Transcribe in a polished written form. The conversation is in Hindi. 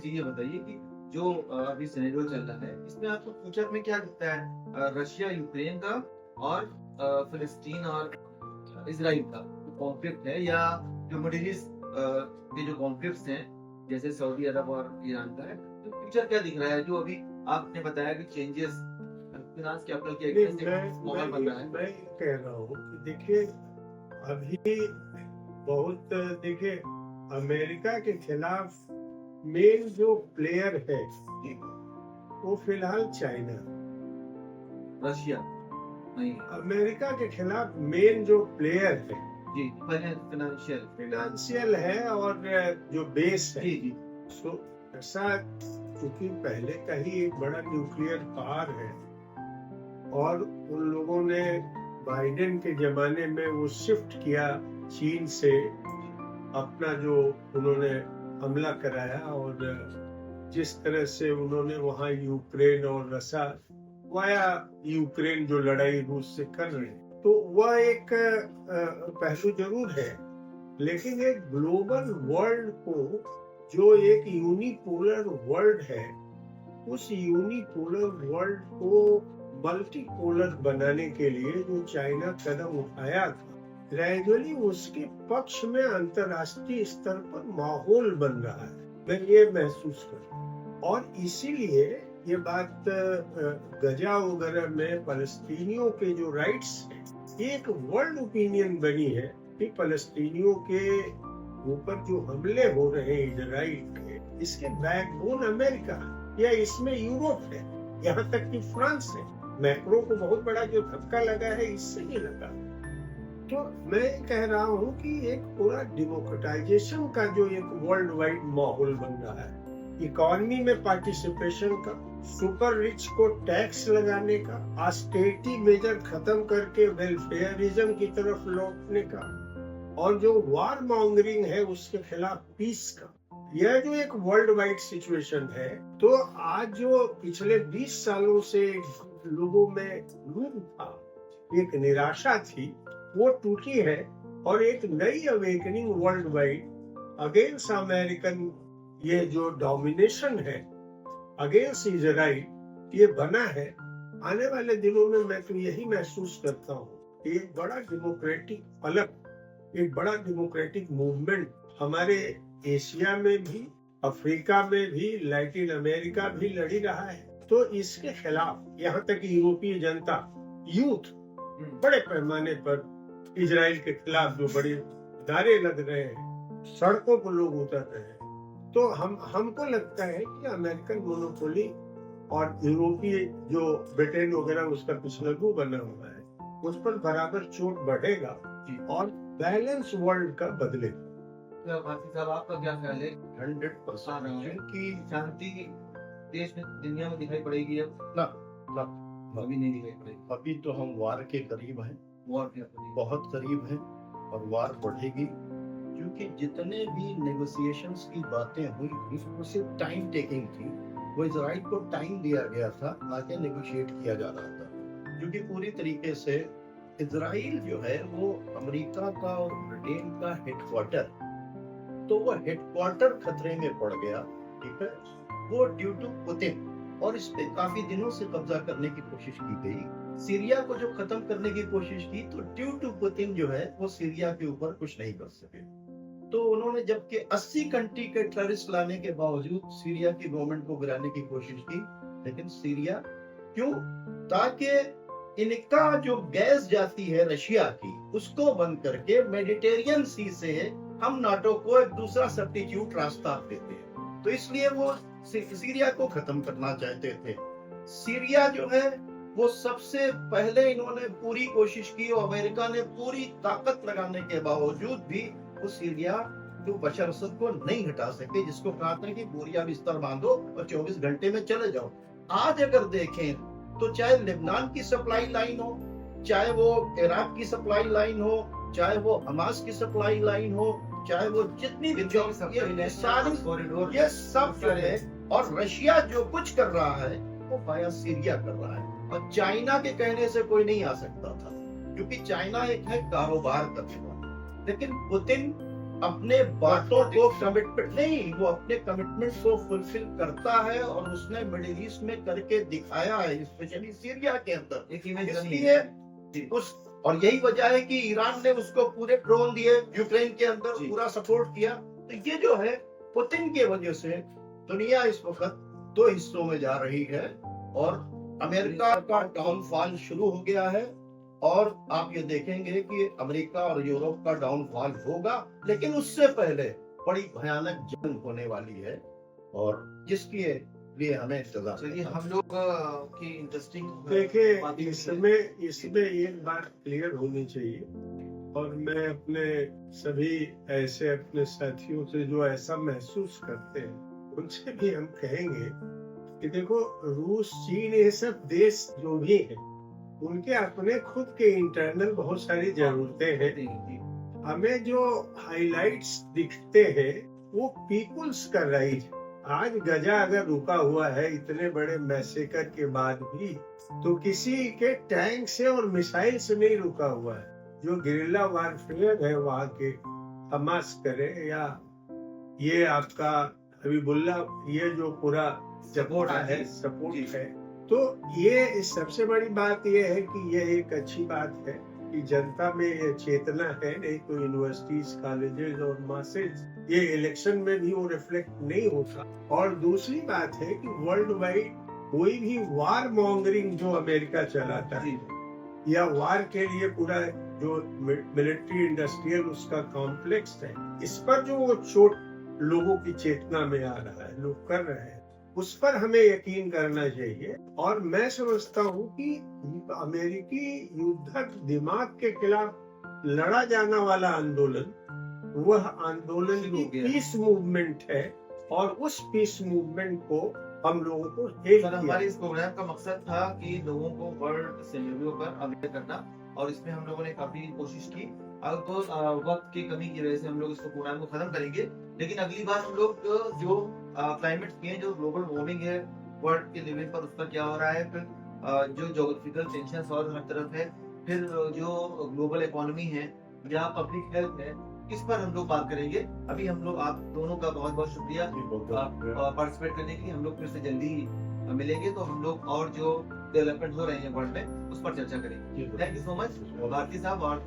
चीज ये बताइए कि जो अभी सिनेरियो चल रहा है इसमें आपको फ्यूचर में क्या दिखता है, रशिया यूक्रेन का और फिलिस्तीन और इसराइल का कॉन्फ्लिक्ट है, या जो मिडिल ईस्ट के जो कॉन्फ्लिक्ट्स हैं जैसे सऊदी अरब और ईरान का है, तो फ्यूचर क्या दिख रहा है? जो अभी आपने बताया कि चेंजेस फिनांस कैपिटल के नहीं, अगेंस्ट माहौल बन रहा है। मैं कह रहा हूँ कि देखिए अभी बहुत देखिए अमेरिका के खिलाफ मेन जो प्लेयर है वो फिलहाल चाइना। रशिया नहीं, अमेरिका के खिलाफ मेन जो प्लेयर है जी फाइनेंशियल फिनेंशियल है और जो बेस है। जी जी सो ऐसा क्योंकि पहले का ही एक बड़ा न्यूक्लियर पावर है और उन लोगों ने बाइडेन के जमाने में वो शिफ्ट किया चीन से अपना जो उन्होंने हमला कराया, और जिस तरह से उन्होंने वहाँ यूक्रेन और रसा वाया यूक्रेन जो लड़ाई रूस से कर रहे हैं, तो वह एक पहलू जरूर है। लेकिन एक ग्लोबल वर्ल्ड को, जो एक यूनिपोलर वर्ल्ड है, उस यूनिपोलर वर्ल्ड को मल्टीपोलर बनाने के लिए जो चाइना कदम उठाया था, ग्रेजुअली उसके पक्ष में अंतर्राष्ट्रीय स्तर पर माहौल बन रहा है, मैं ये महसूस कर। और इसीलिए ये बात गजा वगैरह में फलस्तीनियों के जो राइट्स हैं, ये एक वर्ल्ड ओपिनियन बनी है कि फलस्तीनियों के ऊपर जो हमले हो रहे हैं इजराइल के, इसके बैकबोन अमेरिका या इसमें यूरोप है, यहाँ तक कि फ्रांस है। मैक्रो को बहुत बड़ा जो धक्का लगा है इससे नहीं लगा। तो मैं कह रहा हूँ कि एक पूरा डेमोक्रेटाइजेशन का जो एक वर्ल्ड वाइड माहौल बन रहा है, इकोनॉमी में पार्टिसिपेशन का, सुपर रिच को टैक्स लगाने का, ऑस्टेरिटी मेजर खत्म करके वेलफेयरिज्म की तरफ लौटने का, और जो वार मॉन्गरिंग है उसके खिलाफ पीस का, यह जो एक वर्ल्ड वाइड सिचुएशन है। तो आज जो पिछले 20 सालों से लोगों में ग्लूम था, एक निराशा थी, वो टूटी है और एक नई awakening world wide against American ये जो डोमिनेशन है अगेंस्ट इजराइल, ये बना है। आने वाले दिनों में मैं तो यही महसूस करता हूँ कि एक बड़ा डेमोक्रेटिक पलट, एक बड़ा डेमोक्रेटिक मूवमेंट हमारे एशिया में भी, अफ्रीका में भी, लैटिन अमेरिका भी लड़ी रहा है। तो इसके खिलाफ यहाँ तक यूरोपीय जनता, यूथ बड़े पैमाने पर इजराइल के खिलाफ जो बड़े नारे लग रहे हैं, सड़कों पर लोग उतर रहे हैं। तो हमको लगता है कि अमेरिकन मोनोपोली और यूरोपीय जो ब्रिटेन वगैरह उसका पिछलगू बना हुआ है, उस पर बराबर चोट बढ़ेगा और बैलेंस वर्ल्ड का बदलेगा। साहब आपका क्या ख्याल है? 100% की शांति देश में, दुनिया में दिखाई पड़ेगी अब? ना अभी नहीं दिखाई पड़ेगी। अभी तो हम वार के करीब हैं, वॉर क्या पड़ेगी? बहुत करीब हैं, और वार बढ़ेगी, क्योंकि जितने भी नेगोशिएशंस की बातें हुई वो सिर्फ टाइम टेकिंग थी। वो इजराइल को टाइम दिया गया था, ना कि नेगोशिएट किया जा रहा था, क्योंकि पूरी तरीके से इजराइल जो है वो अमेरिका का और ब्रिटेन का हेडक्वार्टर, तो वो हेडक्वार्टर खतरे में पड़ गया, ठीक है, वो ड्यू टू पुतिन। और इस पे काफी दिनों से कब्जा करने की कोशिश की गई। सीरिया को जो खत्म करने की कोशिश की, तो ड्यू टू पुतिन जो है वो सीरिया के ऊपर कुछ नहीं कर सके। तो उन्होंने जबकि 80 कंट्री के टेररिस्ट लाने के बावजूद सीरिया की गवर्नमेंट को गिराने की कोशिश की, लेकिन सीरिया क्यों? ताकि इनका जो गैस जाती है रशिया की, उसको बंद करके मेडिटेरियन सी से हम नाटो को एक दूसरा सब्स्टिट्यूट रास्ता देते हैं। तो इसलिए वो सीरिया को खत्म करना चाहते थे। सीरिया जो है वो सबसे पहले इन्होंने पूरी कोशिश की, और अमेरिका ने पूरी ताकत लगाने के बावजूद भी वो सीरिया जो बशर असद को नहीं हटा सके, जिसको कहा था कि बोरिया बिस्तर बांधो और 24 घंटे में चले जाओ। आज अगर देखें तो चाहे लेबनान की सप्लाई लाइन हो, चाहे वो इराक की सप्लाई लाइन हो, चाहे वो हमास की सप्लाई लाइन हो, चाहे वो जितनी भी ये सारी कॉरिडोर, ये सब जो है, और रशिया जो कुछ कर रहा है वो वाया सीरिया कर रहा है। और चाइना के कहने से कोई नहीं आ सकता था, क्योंकि चाइना एक है कारोबार करने वाला। लेकिन पुतिन अपने बातों को कमिटमेंट नहीं, वो अपने कमिटमेंट को फुलफिल करता है और उसने मिडिल ईस्ट में करके दिखाया है, स्पेशली सीरिया के अंदर। एक इमेज बनी इसलिए है। उस और यही वजह है कि ईरान ने उसको पूरे ड्रोन दिए, यूक्रेन के अंदर जी। पूरा सपोर्ट किया। तो ये जो है पुतिन के वजह से दुनिया इस वक्त दो हिस्सों में जा रही है और अमेरिका का डाउनफॉल शुरू हो गया है। और आप ये देखेंगे कि अमेरिका और यूरोप का डाउनफॉल होगा, लेकिन उससे पहले बड़ी भयानक जंग होने वाली है और जिसके लिए हमें इंतजार चलिए करना है। हम लोग की इंटरेस्टिंग देखिए, इसमें एक बात क्लियर होनी चाहिए, और मैं अपने सभी ऐसे अपने साथियों से जो ऐसा महसूस करते हैं उनसे भी हम कहेंगे कि देखो, रूस, चीन, ये सब देश जो भी हैं, उनके अपने खुद के इंटरनल बहुत सारी जरूरतें हैं। हमें जो हाइलाइट्स दिखते हैं वो पीपुल्स का राइट। आज गजा अगर रुका हुआ है इतने बड़े मैसेकर के बाद भी, तो किसी के टैंक से और मिसाइल से नहीं रुका हुआ है। जो गिरिल्ला वारफेयर है वहाँ के, हमास करे या ये आपका हबीबुल्ला, ये जो पूरा सपोर्ट सपोर्ट है, तो ये सबसे बड़ी बात ये है कि ये एक अच्छी बात है कि जनता में ये चेतना है। नहीं तो यूनिवर्सिटीज, कॉलेजेस और मासेज, ये इलेक्शन में भी वो रिफ्लेक्ट नहीं होता। और दूसरी बात है कि वर्ल्ड वाइड कोई भी वार मॉन्गरिंग जो अमेरिका चलाता है या वार के लिए पूरा जो मिलिट्री इंडस्ट्रियल उसका कॉम्प्लेक्स है, इस पर जो वो चोट लोगों की चेतना में आ रहा है, लोग कर रहे हैं, उस पर हमें यकीन करना चाहिए। और मैं समझता हूँ कि अमेरिकी युद्धक दिमाग के खिलाफ लड़ा जाना वाला आंदोलन, वह आंदोलन की पीस मूवमेंट है और उस पीस मूवमेंट को हम लोगों को सर, हमारे इस प्रोग्राम का मकसद था कि लोगों को वर्ल्ड सिनेरियो पर अवेयर करना, और इसमें हम लोगों ने काफी कोशिश की। अब तो वक्त की कमी की वजह से हम लोग इसको प्रोग्राम को खत्म करेंगे, लेकिन अगली बार हम लोग जो क्लाइमेट चेंज, जो ग्लोबल वार्मिंग है वर्ल्ड के लेवल पर, उसका क्या हो रहा है, फिर जो ज्योग्राफिकल टेंशन और हर तरफ है, फिर जो ग्लोबल इकोनॉमी है या पब्लिक हेल्थ है, इस पर हम लोग बात करेंगे। अभी हम लोग आप दोनों का बहुत बहुत शुक्रिया पार्टिसिपेट करने के लिए। हम लोग फिर से जल्दी मिलेंगे तो हम लोग और जो डेवलपमेंट हो रहे हैं वर्ल्ड में उस पर चर्चा करेंगे। Thank you so much Bharti साहब और